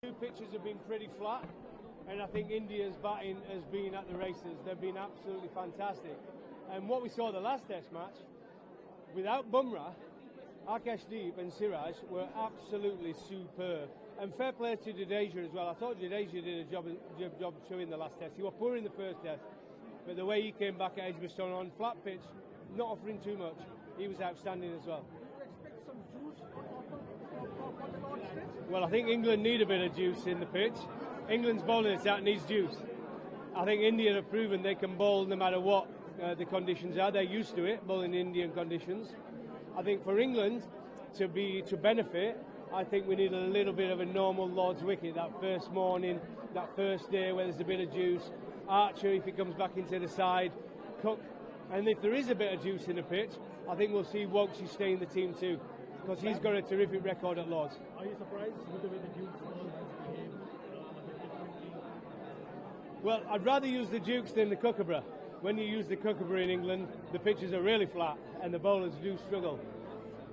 Two pitches have been pretty flat, and I think India's batting has been at the races. They've been absolutely fantastic. And what we saw the last test match, without Bumrah, Akashdeep and Siraj were absolutely superb. And fair play to Jadeja as well. I thought Jadeja did a job too in the last test. He was poor in the first test, but the way he came back at Edgbaston on flat pitch, not offering too much, he was outstanding as well. Do you expect some juice for the Lord's pitch? Well, I think England need a bit of juice in the pitch. England's bowling attack needs juice. I think India have proven they can bowl no matter what the conditions are. They're used to it, bowling in Indian conditions. I think for England to benefit, I think we need a little bit of a normal Lord's wicket that first morning, that first day where there's a bit of juice. Archer, if he comes back into the side, Cook, and if there is a bit of juice in the pitch, I think we'll see Woakesy stay in the team too, because he's got a terrific record at Lords. Are you surprised with the way the Dukes all has behaved? Well, I'd rather use the Dukes than the Kookaburra. When you use the Kookaburra in England, the pitches are really flat and the bowlers do struggle.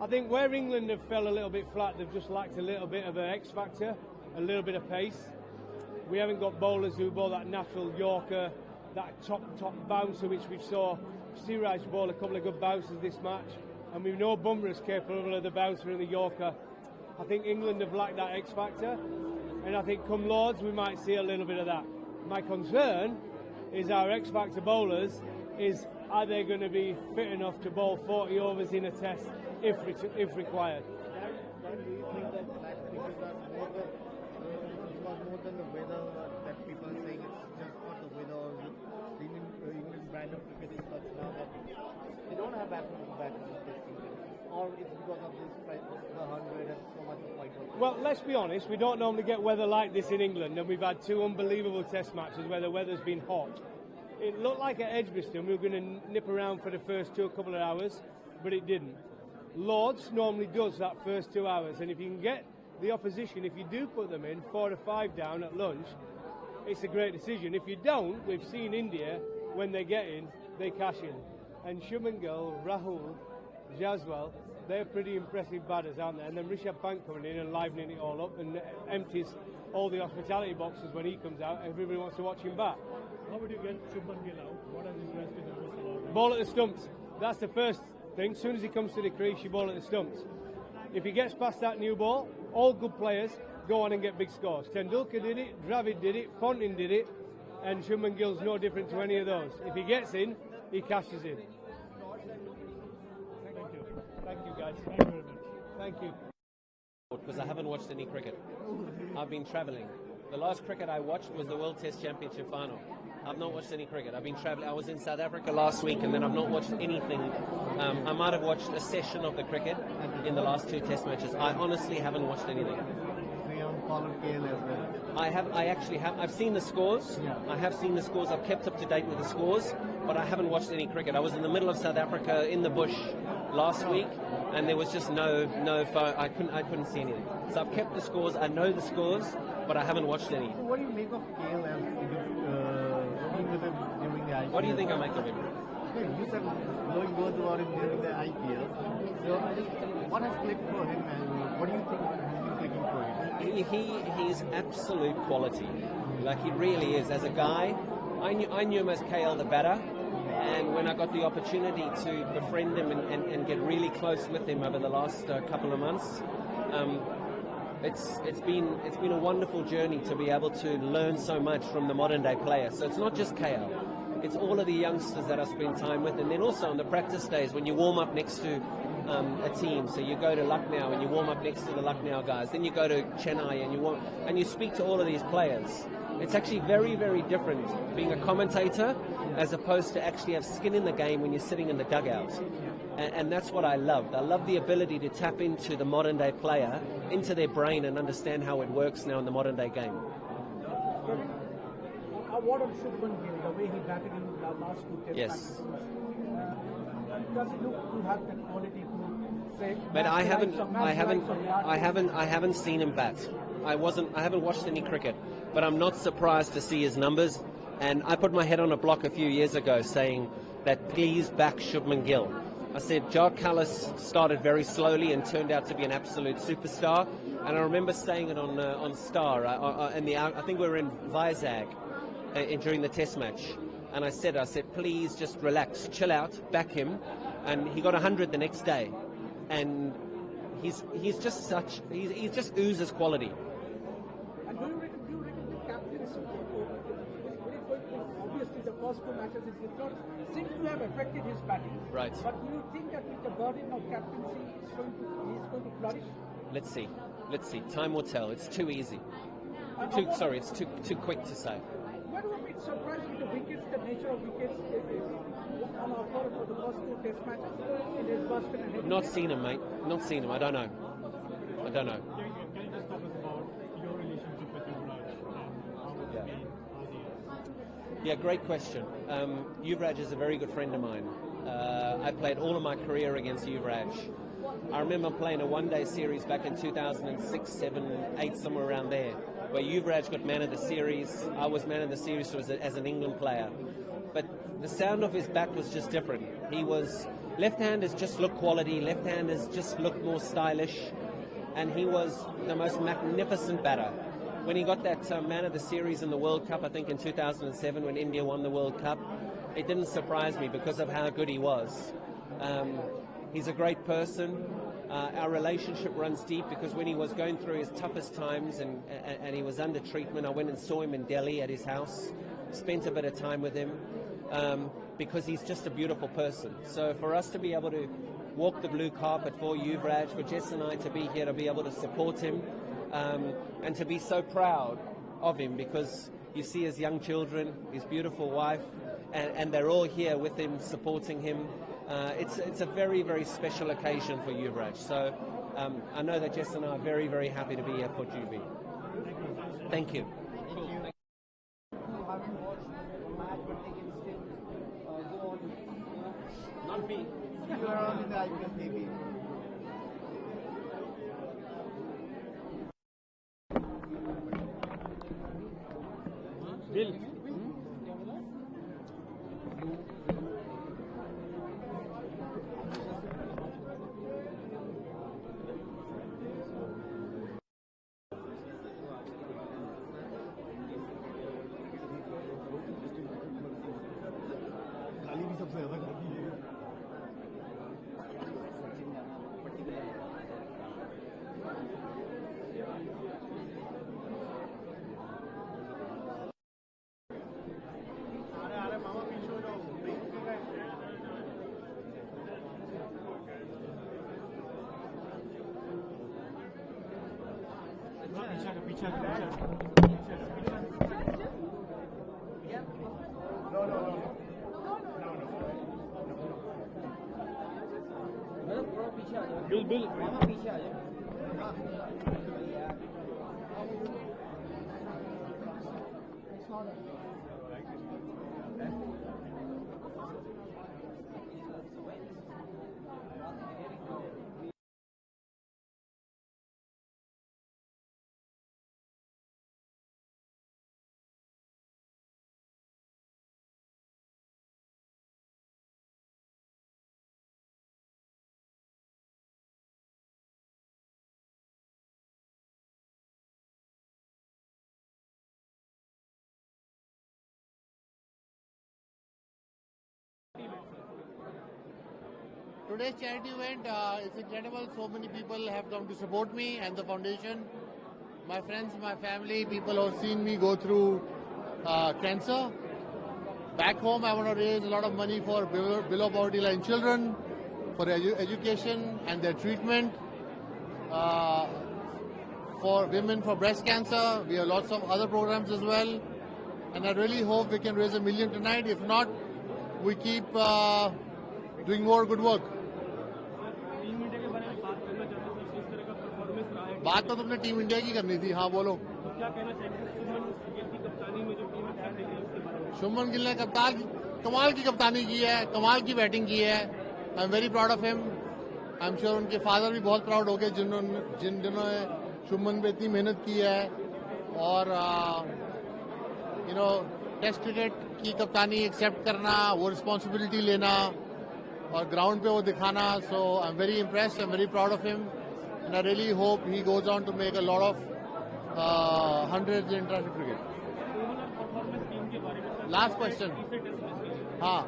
I think where England have fell a little bit flat, they've just lacked a little bit of an X factor, a little bit of pace. We haven't got bowlers who bowl that natural Yorker, that top bouncer which we saw Siraj bowl a couple of good bouncers this match, and we know Bumrah is capable of the bouncer and the Yorker. I think England have lacked that X factor, and I think come Lords we might see a little bit of that. My concern is our X factor bowlers is, are they going to be fit enough to bowl 40 overs in a test if required? Darren, do you think that black cricketers are more than the weather that people are saying it's just not the weather? The England brand of cricket is such now that they don't have batsmen testing, or it's because of this the 100 and so much of white ball. Well, let's be honest, we don't normally get weather like this in England, and we've had two unbelievable test matches where the weather's been hot. It looked like at Edgbaston we were going to nip around for the first couple of hours, but it didn't. Lords normally does that first 2 hours, and if you can get the opposition, if you do put them in 4 to 5 down at lunch, it's a great decision. If you don't, we've seen India, when they get in, they cash in. And Shubman Gill, Rahul, Jaswal, they're pretty impressive batters, aren't they? And then Rishabh Pant coming in and livening it all up and empties all the hospitality boxes when he comes out. Everybody wants to watch him bat. How would you get Shubman Gill out? What has impressed you the most about him? Ball at the stumps. That's the first thing. As soon as he comes to the crease, you ball at the stumps. If he gets past that new ball, all good players go on and get big scores. Tendulkar did it, Dravid did it, Ponting did it, and Shubman Gill's no different to any of those. If he gets in, he cashes in. Thank you. Thank you, guys. Thank you very much. Thank you. Because I haven't watched any cricket. I've been travelling. The last cricket I watched was the World Test Championship final. I've not watched any cricket. I've been travelling. I was in South Africa last week, and then I've not watched anything. I might have watched a session of the cricket in the last 2 test matches. I honestly haven't watched anything. So you haven't followed KL as well? I actually have. I've seen the scores. Yeah. I have seen the scores. I've kept up to date with the scores, but I haven't watched any cricket. I was in the middle of South Africa in the bush last week, and there was just no phone. I couldn't see anything. So I've kept the scores. I know the scores, but I haven't watched any. So what do you make of KL as working with him during the IPL? What do you think I make of him? You said glowing words about him during the IPL. So what has clicked for him, and what do you think has been clicking for him? He's absolute quality. Like he really is. As a guy, I knew him as KL the batter, and when I got the opportunity to befriend him and get really close with him over the last couple of months, it's been a wonderful journey to be able to learn so much from the modern day player. So it's not just KL. It's all of the youngsters that I spend time with, and then also on the practice days when you warm up next to a team. So you go to Lucknow and you warm up next to the Lucknow guys. Then you go to Chennai and you speak to all of these players. It's actually very, very different being a commentator as opposed to actually have skin in the game when you're sitting in the dugout. And that's what I loved. I love the ability to tap into the modern day player, into their brain, and understand how it works now in the modern day game. What on Shubman Gill, the way he batted in the last 2 test Yes. matches? Does he look to have that quality to say? But I haven't seen him bat. I haven't watched any cricket, but I'm not surprised to see his numbers. And I put my head on a block a few years ago saying that please back Shubman Gill. I said Jar Cullis started very slowly and turned out to be an absolute superstar. And I remember saying it on Star, I think we were in Vizag during the Test match, and I said, please just relax, chill out, back him, and he got 100 the next day, and he's just he just oozes quality. And do you reckon the captaincy, obviously the first 2 matches it did not seem to have affected his batting. Right. But do you think that with the burden of captaincy he's going to flourish? Let's see. Time will tell. It's too easy. It's too quick to say. What were a bit surprised with the wickets, the nature of wickets on offer for the first 2 Test matches in his Boston and Heavy? Not seen him, mate. Not seen him. I don't know. Can you just talk us about your relationship with Yuvraj and how it's been, how he is? Yeah, great question. Yuvraj is a very good friend of mine. I played all of my career against Yuvraj. I remember playing a one-day series back in 2006, 7, 8, somewhere around there, where Yuvraj got man of the series. I was man of the series as an England player. But the sound of his bat was just different. He was, left-handers just look quality, left-handers just look more stylish, and he was the most magnificent batter. When he got that man of the series in the World Cup, I think in 2007 when India won the World Cup, it didn't surprise me because of how good he was. He's a great person. Our relationship runs deep because when he was going through his toughest times and he was under treatment, I went and saw him in Delhi at his house, spent a bit of time with him because he's just a beautiful person. So for us to be able to walk the blue carpet for Yuvraj, for Jess and I to be here to be able to support him and to be so proud of him because you see his young children, his beautiful wife, and they're all here with him, supporting him. It's a very, very special occasion for Yuvraj. So I know that Jess and I are very, very happy to be here for GB. Thank you. Not me. You are on in the IPL TV. Bill. गाली भी सबसे ज्यादा खाती है अरे मामा पीछे हो जाओ पीछे bill Today's charity event is incredible. So many people have come to support me and the foundation. My friends, my family, people who have seen me go through cancer. Back home, I want to raise a lot of money for below poverty line children, for education and their treatment. For women for breast cancer, we have lots of other programs as well. And I really hope we can raise $1 million tonight. If not, we keep doing more good work. बात तो तुमने team India की करनी थी हाँ बोलो शुभमन गिल ने कमाल की कप्तानी की है कमाल की बैटिंग की है आई am very proud of him I am sure उनके फादर भी बहुत प्राउड हो गए जिन्होंने शुभमन पे इतनी मेहनत की है और टेस्ट क्रिकेट की कप्तानी एक्सेप्ट करना वो रिस्पॉन्सिबिलिटी लेना और ग्राउंड पे वो दिखाना so I am very impressed I am very proud of him and I really hope he goes on to make a lot of hundreds in international cricket. Last question. हाँ.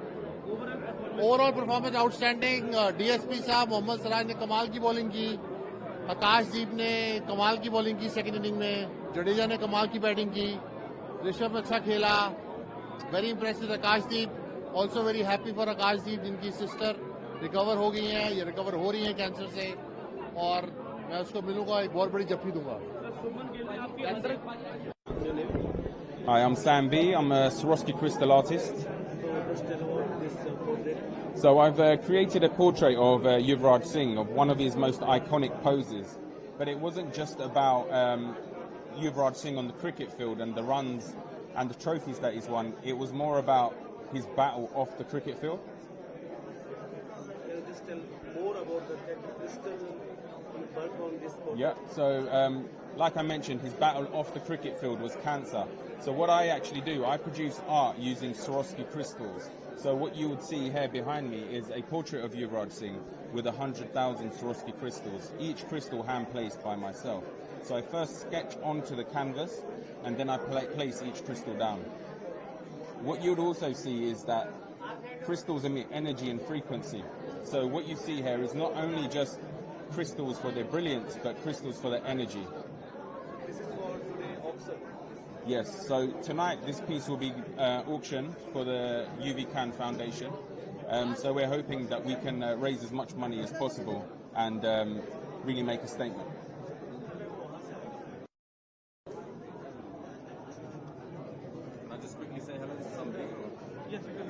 Overall performance outstanding. DSP साहब मोहम्मद सिराज ने कमाल की bowling की, आकाशदीप ने कमाल की bowling की सेकंड इनिंग में, जडेजा ने कमाल की बैटिंग की, ऋषभ अच्छा खेला. Very impressive Akashdeep. Also very happy for Akashdeep जिनकी सिस्टर रिकवर हो गई हैं, ये रिकवर हो रही हैं कैंसर से, और मैं उसको मिलूंगा, एक बहुत बड़ी जफ्फी दूंगा. Hi, I'm Sam B. I'm a Swarovski crystal artist. So I've created a portrait of Yuvraj Singh, of one of his most iconic poses. But it wasn't just about Yuvraj Singh on the cricket field and the runs and the trophies that he's won. It was more about his battle off the cricket field. Can you just tell more about the crystal you worked on this portrait? Yeah, so like I mentioned, his battle off the cricket field was cancer. So what I actually do, I produce art using Swarovski crystals. So what you would see here behind me is a portrait of Yuvraj Singh with 100,000 Swarovski crystals, each crystal hand-placed by myself. So I first sketch onto the canvas, and then I place each crystal down. What you would also see is that crystals emit energy and frequency. So what you see here is not only just crystals for their brilliance, but crystals for their energy. This is for today auction. Yes, so tonight this piece will be auctioned for the YouWeCan Foundation. So we're hoping that we can raise as much money as possible and really make a statement. Can I just quickly say hello to somebody? Yes, you can.